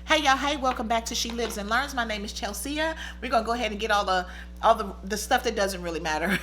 Hey y'all, hey, welcome back to She Lives and Learns. My name is Chelsea. We're gonna go ahead and get all the stuff that doesn't really matter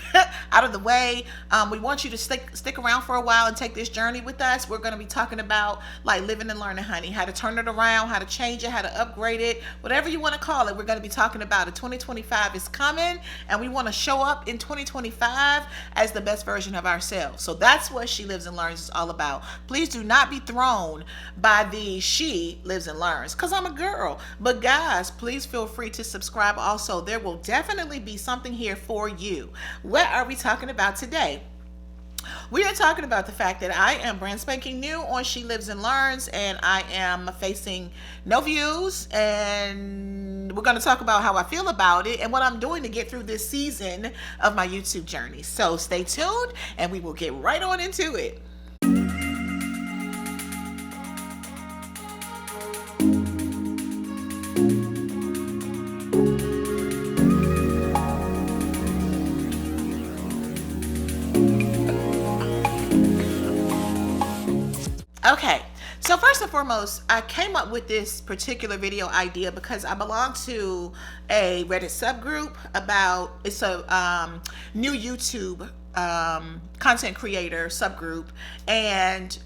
out of the way. We want you to stick around for a while and take this journey with us. We're gonna be talking about like living and learning, honey, how to turn it around, how to change it, how to upgrade it, whatever you want to call it. We're gonna be talking about it. 2025 is coming, and we want to show up in 2025 as the best version of ourselves. So that's what She Lives and Learns is all about. Please do not be thrown by the She Lives and Learns, because I'm a girl. But guys, please feel free to subscribe also. There will definitely be something here for you. What are we talking about today? We are talking about the fact that I am brand spanking new on She Lives and Learns, and I am facing no views, and we're going to talk about how I feel about it and what I'm doing to get through this season of my YouTube journey. So stay tuned and we will get right on into it. Okay, so first and foremost, I came up with this particular video idea because I belong to a Reddit subgroup about, it's a new YouTube content creator subgroup, and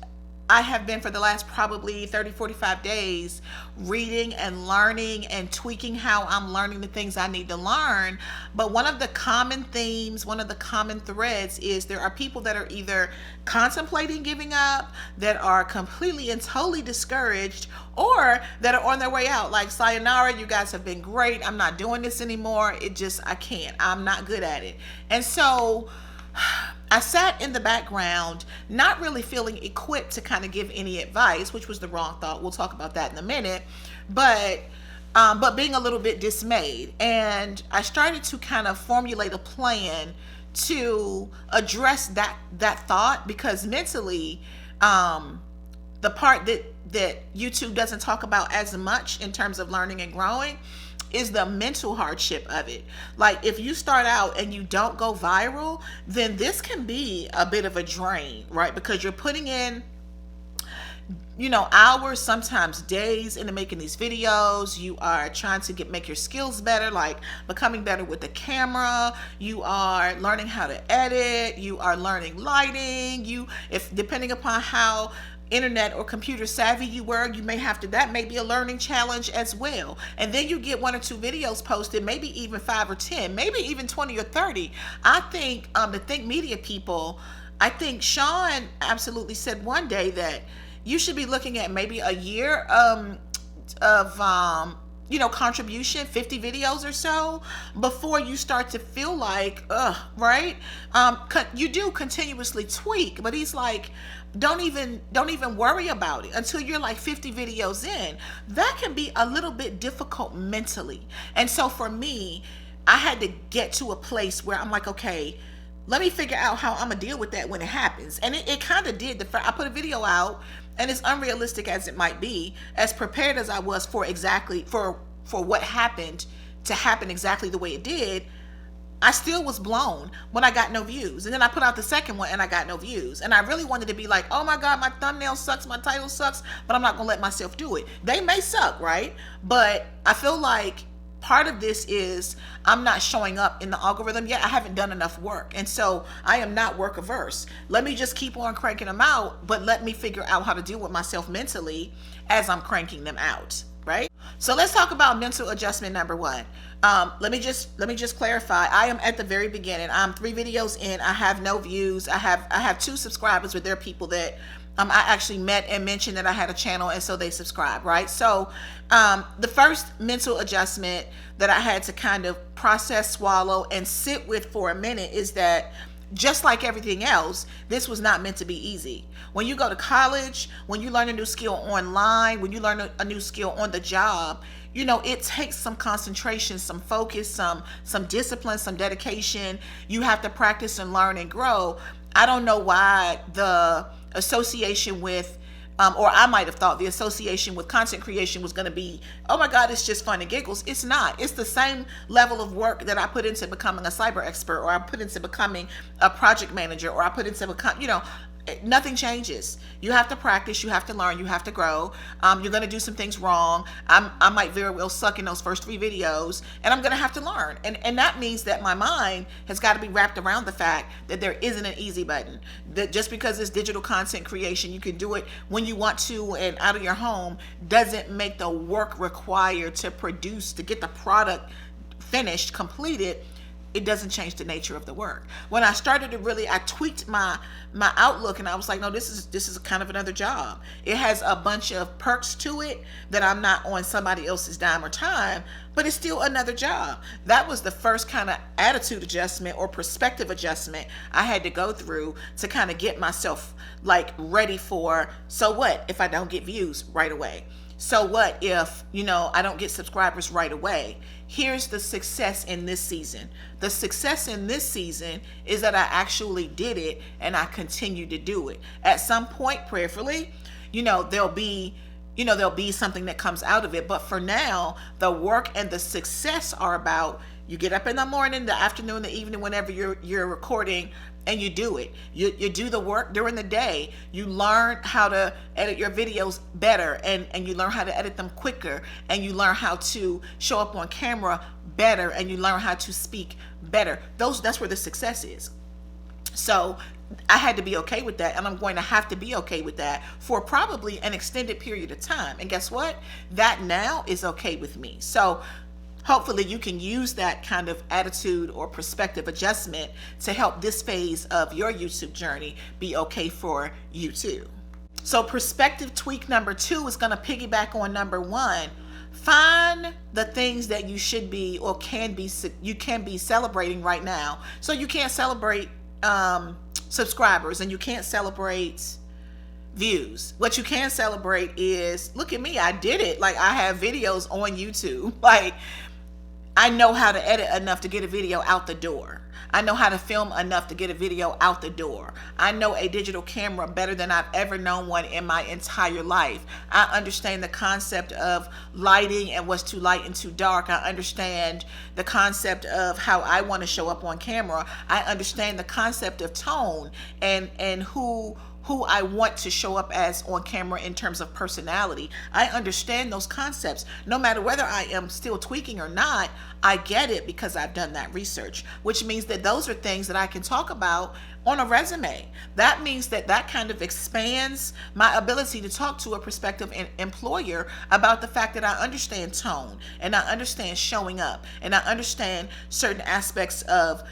I have been for the last probably 30-45 days reading and learning and tweaking how I'm learning the things I need to learn. But one of the common themes, one of the common threads is there are people that are either contemplating giving up, that are completely and totally discouraged, or that are on their way out. Like, sayonara, you guys have been great. I'm not doing this anymore. I can't. I'm not good at it. And so I sat in the background, not really feeling equipped to kind of give any advice, which was the wrong thought. We'll talk about that in a minute. But being a little bit dismayed. And I started to kind of formulate a plan to address that thought, because mentally, the part that YouTube doesn't talk about as much in terms of learning and growing is the mental hardship of it. Like, if you start out and you don't go viral, then this can be a bit of a drain, right? Because you're putting in, hours, sometimes days into making these videos. You are trying to make your skills better, like becoming better with the camera. You are learning how to edit. You are learning lighting. If depending upon how internet or computer savvy you were, you may have to, that may be a learning challenge as well. And then you get 1 or 2 videos posted, maybe even 5 or 10, maybe even 20 or 30. I think the Think Media people, I think Sean absolutely said one day that you should be looking at maybe a year of contribution, 50 videos or so, before you start to feel like, right? You do continuously tweak, but he's like, don't even worry about it until you're like 50 videos in. That can be a little bit difficult mentally. And so for me, I had to get to a place where I'm like, okay, let me figure out how I'm gonna deal with that when it happens. And it kind of did. I put a video out, and as unrealistic as it might be, as prepared as I was for what happened to happen exactly the way it did, I still was blown when I got no views. And then I put out the second one and I got no views. And I really wanted to be like, oh my God, my thumbnail sucks, my title sucks, but I'm not gonna let myself do it. They may suck, right? But I feel like part of this is I'm not showing up in the algorithm yet. I haven't done enough work. And so I am not work averse. Let me just keep on cranking them out, but let me figure out how to deal with myself mentally as I'm cranking them out, right? So let's talk about mental adjustment number 1. Let me just clarify. I am at the very beginning. I'm 3 videos in. I have no views. I have 2 subscribers, but they're people that I actually met and mentioned that I had a channel, and so they subscribe, right? So the first mental adjustment that I had to kind of process, swallow, and sit with for a minute is that, just like everything else, this was not meant to be easy. When you go to college, when you learn a new skill online, when you learn a new skill on the job, it takes some concentration, some focus, some discipline, some dedication. You have to practice and learn and grow. I don't know why the association with or I might have thought the association with content creation was going to be, oh my God, it's just fun and giggles. It's not. It's the same level of work that I put into becoming a cyber expert, or I put into becoming a project manager, or I put into become, Nothing changes. You have to practice, you have to learn, you have to grow. You're going to do some things wrong. I might very well suck in those first 3 videos, and I'm going to have to learn. And that means that my mind has got to be wrapped around the fact that there isn't an easy button. That just because it's digital content creation, you can do it when you want to and out of your home, doesn't make the work required to produce, to get the product finished, completed. It doesn't change the nature of the work. When I started to really, I tweaked my outlook, and I was like, no, this is kind of another job. It has a bunch of perks to it that I'm not on somebody else's dime or time, but it's still another job. That was the first kind of attitude adjustment or perspective adjustment I had to go through to kind of get myself like ready for, so what if I don't get views right away? So what if, I don't get subscribers right away? Here's the success in this season. The success in this season is that I actually did it, and I continue to do it. At some point, prayerfully, there'll be something that comes out of it. But for now, the work and the success are about, you get up in the morning, the afternoon, the evening, whenever you're recording, and you do it. You do the work during the day. You learn how to edit your videos better, and you learn how to edit them quicker, and you learn how to show up on camera better, and you learn how to speak better. That's where the success is. So I had to be okay with that, and I'm going to have to be okay with that for probably an extended period of time. And guess what? That now is okay with me. So hopefully you can use that kind of attitude or perspective adjustment to help this phase of your YouTube journey be okay for you too. So perspective tweak number 2 is going to piggyback on number 1. Find the things that you should be or can be celebrating right now. So you can't celebrate subscribers, and you can't celebrate views. What you can celebrate is, look at me, I did it. Like, I have videos on YouTube. Like, I know how to edit enough to get a video out the door. I know how to film enough to get a video out the door. I know a digital camera better than I've ever known one in my entire life. I understand the concept of lighting and what's too light and too dark. I understand the concept of how I want to show up on camera. I understand the concept of tone and who I want to show up as on camera in terms of personality. I understand those concepts. No matter whether I am still tweaking or not, I get it because I've done that research, which means that those are things that I can talk about on a resume. That means that kind of expands my ability to talk to a prospective employer about the fact that I understand tone, and I understand showing up, and I understand certain aspects of,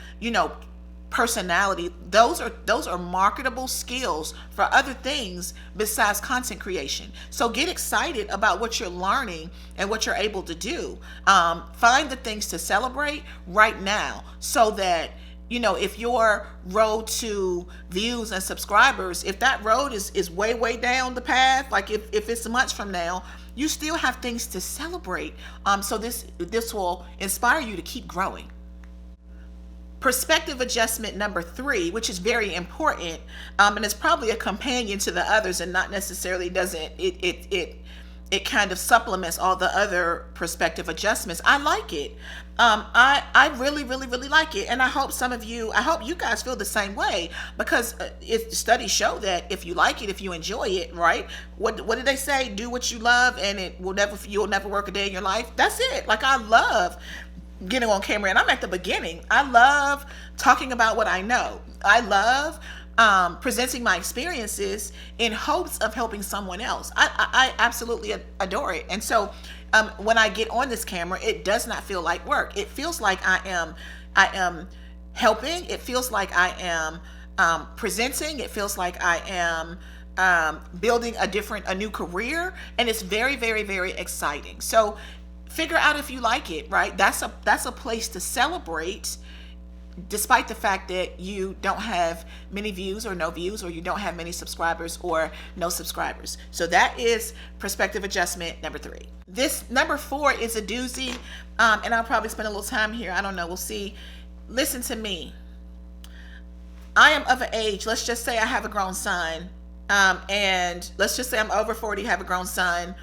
personality. Those are marketable skills for other things besides content creation. So get excited about what you're learning and what you're able to do. Find the things to celebrate right now, so that if your road to views and subscribers, if that road is way down the path, like if it's months from now, you still have things to celebrate. So this will inspire you to keep growing. Perspective adjustment number 3, which is very important, and it's probably a companion to the others, and not necessarily it kind of supplements all the other perspective adjustments. I like it. I really like it, and I hope you guys feel the same way, because studies show that if you like it, if you enjoy it, right? What did they say? Do what you love, and you'll never work a day in your life. That's it. Like, I love getting on camera, and I'm at the beginning. I love talking about what I know. I love presenting my experiences in hopes of helping someone else. I absolutely adore it. And so when I get on this camera, it does not feel like work. It feels like I am helping. It feels like I am presenting. It feels like I am building a new career, and it's very exciting. So figure out if you like it, right? That's a place to celebrate, despite the fact that you don't have many views or no views, or you don't have many subscribers or no subscribers. So that is perspective adjustment number 3. This number 4 is a doozy, and I'll probably spend a little time here. I don't know. We'll see. Listen to me. I am of an age, let's just say I have a grown son, and let's just say I'm over 40, have a grown son,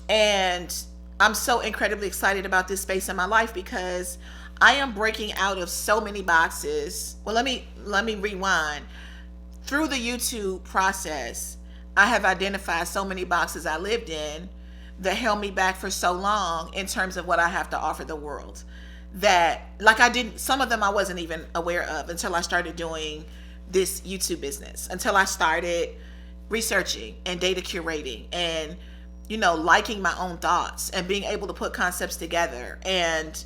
and I'm so incredibly excited about this space in my life because I am breaking out of so many boxes. Well, let me rewind. through the YouTube process, I have identified so many boxes I lived in that held me back for so long in terms of what I have to offer the world. That, like, I didn't, some of them I wasn't even aware of until I started doing this YouTube business, until I started researching and data curating and, you know, liking my own thoughts and being able to put concepts together and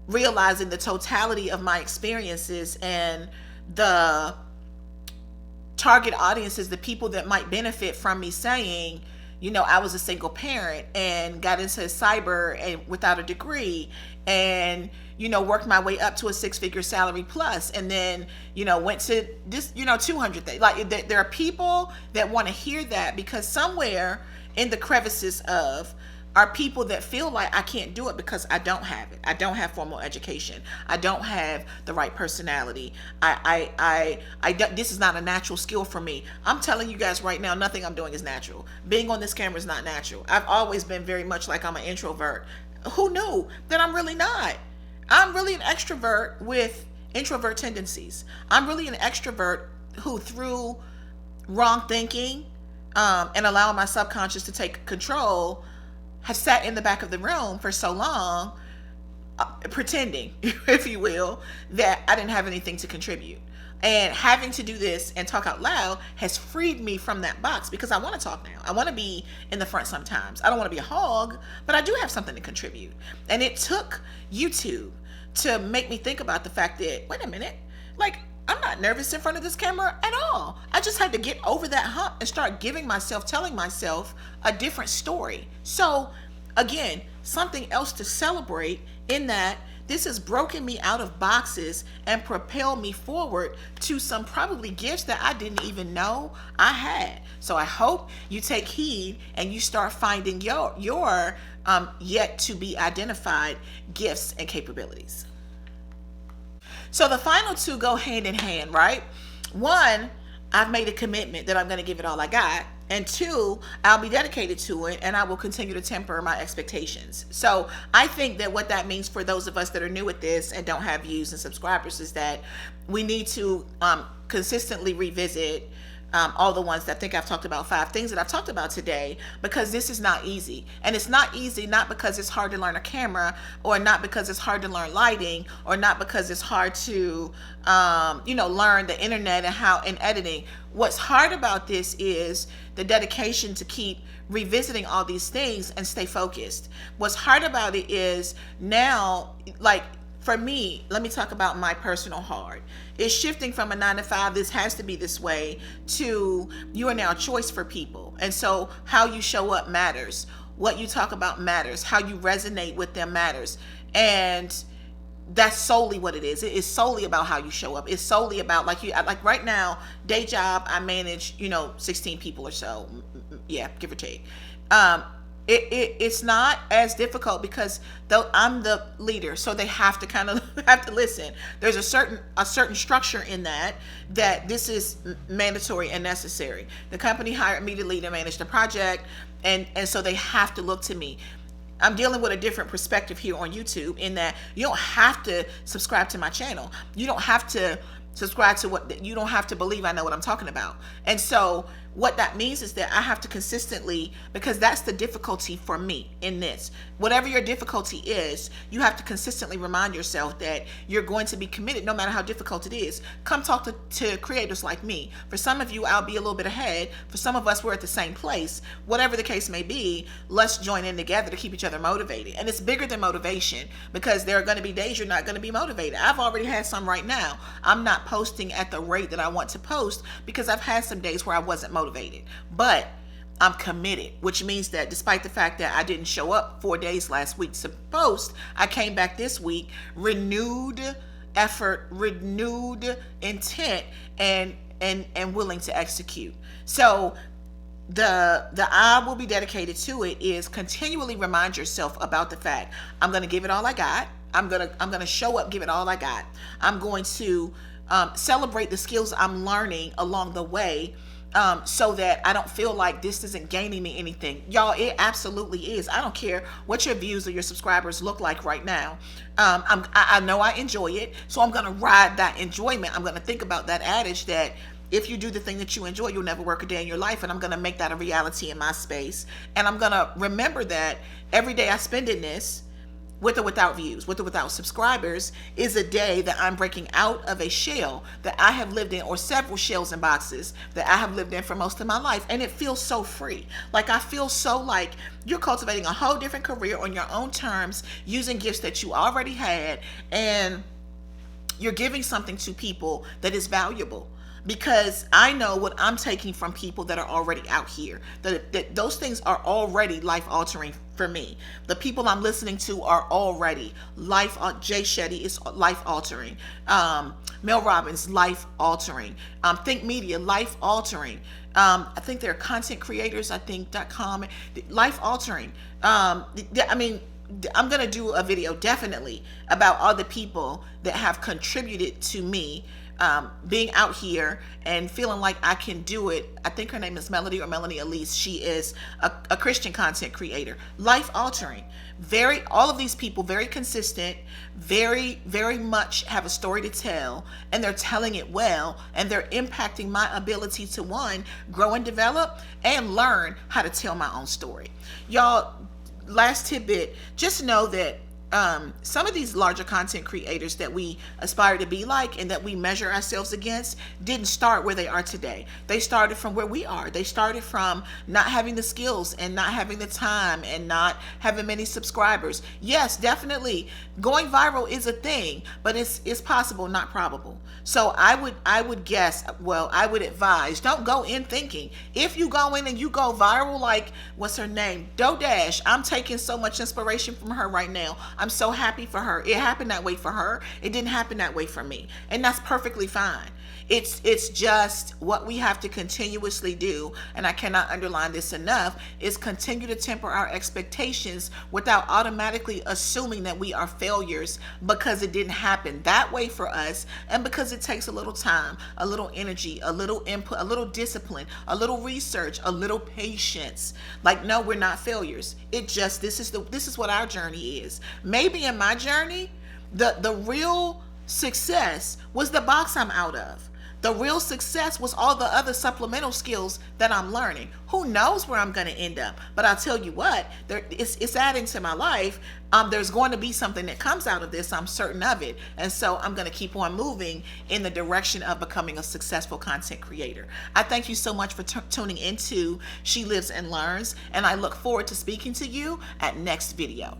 realizing the totality of my experiences and the target audiences, the people that might benefit from me saying, you know, I was a single parent and got into cyber and without a degree, and, you know, worked my way up to a 6-figure salary plus, and then, you know, went to this, you know, 200 things. Like, there are people that want to hear that, because somewhere in the crevices of are people that feel like I can't do it because I don't have it. I don't have formal education. I don't have the right personality. This is not a natural skill for me. I'm telling you guys right now, nothing I'm doing is natural. Being on this camera is not natural. I've always been very much like I'm an introvert. Who knew that I'm really not? I'm really an extrovert with introvert tendencies. I'm really an extrovert who, through wrong thinking and allowing my subconscious to take control, has sat in the back of the room for so long, pretending, if you will, that I didn't have anything to contribute. And having to do this and talk out loud has freed me from that box, because I want to talk now. I want to be in the front sometimes. I don't want to be a hog, but I do have something to contribute. And it took YouTube to make me think about the fact that, wait a minute, like, I'm not nervous in front of this camera at all. I just had to get over that hump and start telling myself a different story. So again, something else to celebrate, in that this has broken me out of boxes and propelled me forward to some probably gifts that I didn't even know I had. So I hope you take heed and you start finding your yet to be identified gifts and capabilities. So the final two go hand in hand, right? One, I've made a commitment that I'm going to give it all I got. And two, I'll be dedicated to it, and I will continue to temper my expectations. So I think that what that means for those of us that are new at this and don't have views and subscribers is that we need to consistently revisit all the ones that I think I've talked about, 5 things that I've talked about today, because this is not easy. And it's not easy, not because it's hard to learn a camera, or not because it's hard to learn lighting, or not because it's hard to, learn the internet and editing. What's hard about this is the dedication to keep revisiting all these things and stay focused. What's hard about it is now, like, for me, let me talk about my personal hard. It's shifting from a 9-to-5, this has to be this way, to you are now a choice for people. And so how you show up matters. What you talk about matters. How you resonate with them matters. And that's solely what it is. It is solely about how you show up. It's solely about, like right now, day job, I manage, 16 people or so. Yeah, give or take. It's not as difficult because though I'm the leader, so they have to kind of have to listen. There's a certain structure in that this is mandatory and necessary. The company hired me to lead and manage the project, and so they have to look to me. I'm dealing with a different perspective here on YouTube, in that you don't have to subscribe to my channel. You don't have to subscribe to you don't have to believe I know what I'm talking about. And so what that means is that I have to consistently, because that's the difficulty for me in this. Whatever your difficulty is, you have to consistently remind yourself that you're going to be committed no matter how difficult it is. Come talk to creators like me. For some of you, I'll be a little bit ahead. For some of us, we're at the same place. Whatever the case may be, let's join in together to keep each other motivated. And it's bigger than motivation, because there are going to be days you're not going to be motivated. I've already had some right now. I'm not posting at the rate that I want to post because I've had some days where I wasn't motivated, but I'm committed, which means that despite the fact that I didn't show up 4 days last week to post, I came back this week, renewed effort, renewed intent, and willing to execute. So the I will be dedicated to it is continually remind yourself about the fact I'm going to give it all I got. I'm going to show up, give it all I got. I'm going to celebrate the skills I'm learning along the way, so that I don't feel like this isn't gaining me anything. Y'all, it absolutely is. I don't care what your views or your subscribers look like right now. I know I enjoy it, so I'm going to ride that enjoyment. I'm going to think about that adage that if you do the thing that you enjoy, you'll never work a day in your life. And I'm going to make that a reality in my space. And I'm going to remember that every day I spend in this, with or without views, with or without subscribers, is a day that I'm breaking out of a shell that I have lived in, or several shells and boxes that I have lived in for most of my life. And it feels so free. Like, I feel so like you're cultivating a whole different career on your own terms, using gifts that you already had, and you're giving something to people that is valuable. Because I know what I'm taking from people that are already out here, that those things are already life altering for me. The people I'm listening to are already life. Jay Shetty is life altering. Mel Robbins, life altering. Think Media, life altering. I think they're content creators. I think .com, life altering. I mean, I'm going to do a video definitely about all the people that have contributed to me being out here and feeling like I can do it. I think her name is Melody, or Melanie Elise. She is a Christian content creator. Life altering. All of these people, very consistent, very much have a story to tell, and they're telling it well, and they're impacting my ability to, one, grow and develop, and learn how to tell my own story. Y'all, last tidbit, just know that some of these larger content creators that we aspire to be like and that we measure ourselves against didn't start where they are today. They started from where we are. They started from not having the skills and not having the time and not having many subscribers. Yes, definitely going viral is a thing, but it's possible, not probable. So I would guess, well, I would advise, don't go in thinking. If you go in and you go viral, like, what's her name? DoDash. I'm taking so much inspiration from her right now. I'm so happy for her. It happened that way for her. It didn't happen that way for me. And that's perfectly fine. It's just what we have to continuously do, and I cannot underline this enough, is continue to temper our expectations without automatically assuming that we are failures because it didn't happen that way for us, and because it takes a little time, a little energy, a little input, a little discipline, a little research, a little patience. Like, no, we're not failures. It just, this is what our journey is. Maybe in my journey, the real success was the box I'm out of. The real success was all the other supplemental skills that I'm learning. Who knows where I'm going to end up? But I'll tell you what, it's adding to my life. There's going to be something that comes out of this. I'm certain of it. And so I'm going to keep on moving in the direction of becoming a successful content creator. I thank you so much for tuning into She Lives and Learns, and I look forward to speaking to you at next video.